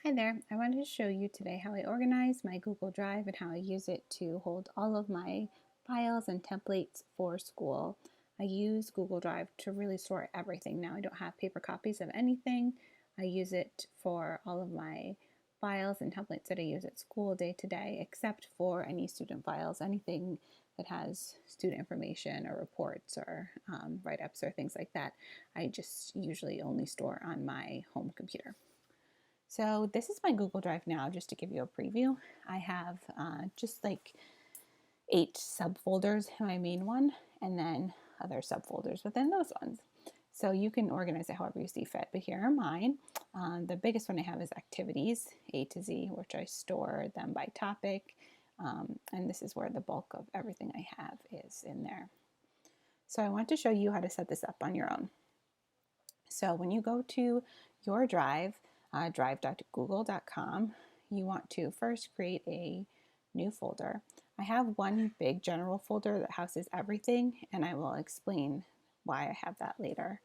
Hi there. I wanted to show you today how I organize my Google Drive and how I use it to hold all of my files and templates for school. I use Google Drive to really store everything now. I don't have paper copies of anything. I use it for all of my files and templates that I use at school day to day, except for any student files, anything that has student information or reports or write-ups or things like that. I just usually only store on my home computer. So this is my Google Drive now, just to give you a preview. I have just like 8 subfolders in my main one, and then other subfolders within those ones. So you can organize it however you see fit, but here are mine. The biggest one I have is activities, A to Z, which I store them by topic, and this is where the bulk of everything I have is in there. So I want to show you how to set this up on your own. So when you go to your drive, drive.google.com, you want to first create a new folder. I have one big general folder that houses everything, and I will explain why I have that later.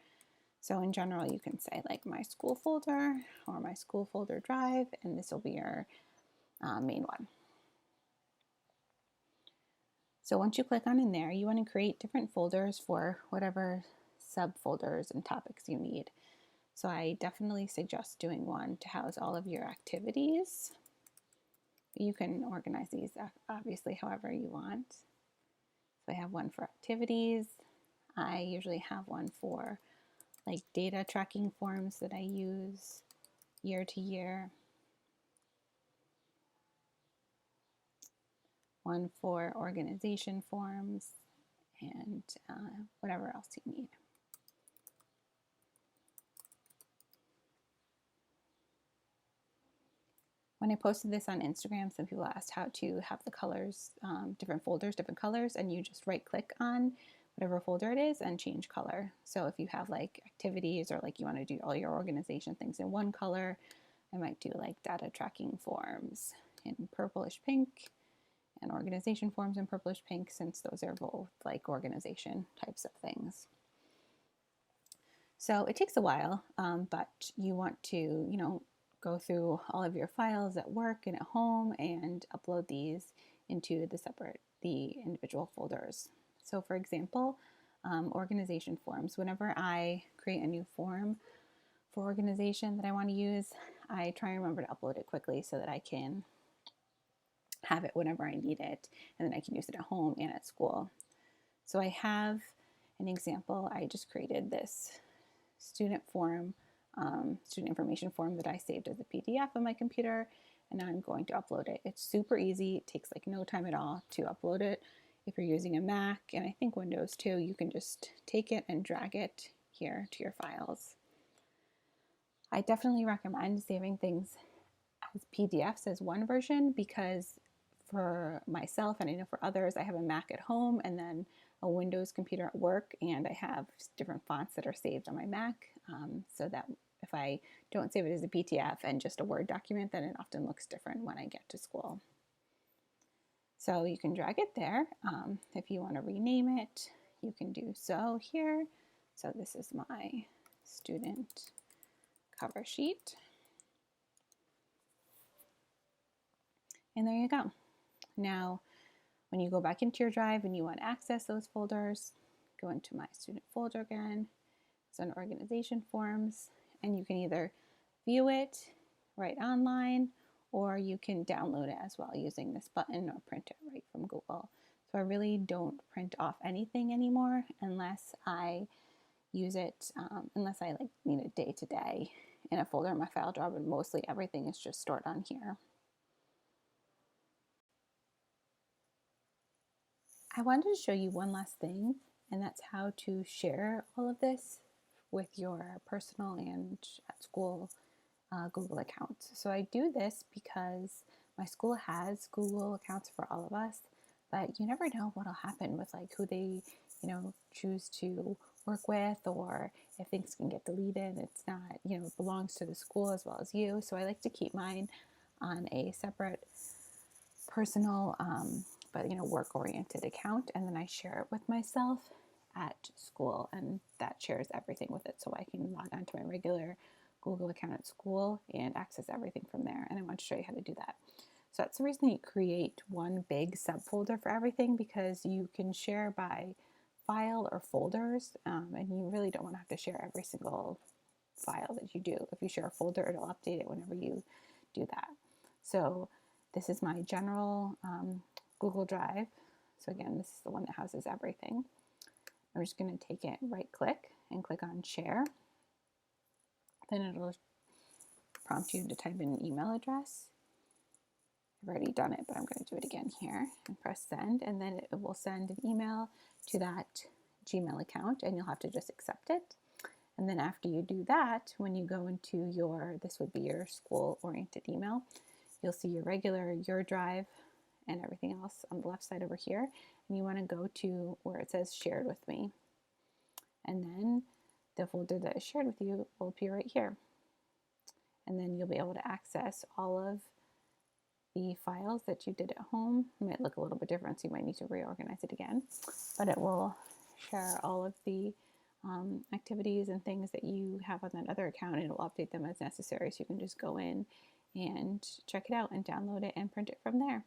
So in general, you can say like my school folder or my school folder drive, and this will be your main one. So once you click on in there, you want to create different folders for whatever subfolders and topics you need. So I definitely suggest doing one to house all of your activities. You can organize these obviously however you want. So I have one for activities. I usually have one for like data tracking forms that I use year to year. One for organization forms and whatever else you need. When I posted this on Instagram, some people asked how to have the colors, different folders, different colors, and you just right click on whatever folder it is and change color. So if you have like activities or like you want to do all your organization things in one color, I might do like data tracking forms in purplish pink and organization forms in purplish pink, since those are both like organization types of things. So it takes a while, but you want to, go through all of your files at work and at home and upload these into the individual folders. So for example, organization forms. Whenever I create a new form for organization that I want to use, I try and remember to upload it quickly so that I can have it whenever I need it, and then I can use it at home and at school. So I have an example. I just created this student information form that I saved as a PDF on my computer, and now I'm going to upload it. It's super easy. It takes like no time at all to upload it. If you're using a Mac, and I think Windows too, you can just take it and drag it here to your files. I definitely recommend saving things as PDFs as one version, because for myself, and I know for others, I have a Mac at home and then a Windows computer at work, and I have different fonts that are saved on my Mac, so that if I don't save it as a PDF and just a Word document, then it often looks different when I get to school. So you can drag it there. If you want to rename it, you can do so here. So this is my student cover sheet. And there you go. Now, when you go back into your drive and you want to access those folders, go into my student folder again. It's on organization forms, and you can either view it right online, or you can download it as well using this button, or print it right from Google. So I really don't print off anything anymore unless I use it, unless I like need it day to day in a folder in my file drawer, but mostly everything is just stored on here. I wanted to show you one last thing, and that's how to share all of this with your personal and at school Google accounts. So I do this because my school has Google accounts for all of us, but you never know what'll happen with like who they, choose to work with, or if things can get deleted. It's not, it belongs to the school as well as you. So I like to keep mine on a separate personal but work-oriented account, and then I share it with myself at school, and that shares everything with it, so I can log on to my regular Google account at school and access everything from there. And I want to show you how to do that. So that's the reason you create one big subfolder for everything, because you can share by file or folders, and you really don't want to have to share every single file that you do. If you share a folder, it'll update it whenever you do that. So this is my general Google Drive. So again, this is the one that houses everything. I'm just going to take it, right click, and click on share. Then it'll prompt you to type in an email address. I've already done it, but I'm going to do it again here and press send, and then it will send an email to that Gmail account, and you'll have to just accept it. And then after you do that, when you go into this would be your school-oriented email, you'll see your drive and everything else on the left side over here. And you want to go to where it says shared with me. And then the folder that is shared with you will appear right here. And then you'll be able to access all of the files that you did at home. It might look a little bit different, so you might need to reorganize it again. But it will share all of the activities and things that you have on that other account, and it'll update them as necessary. So you can just go in and check it out and download it and print it from there.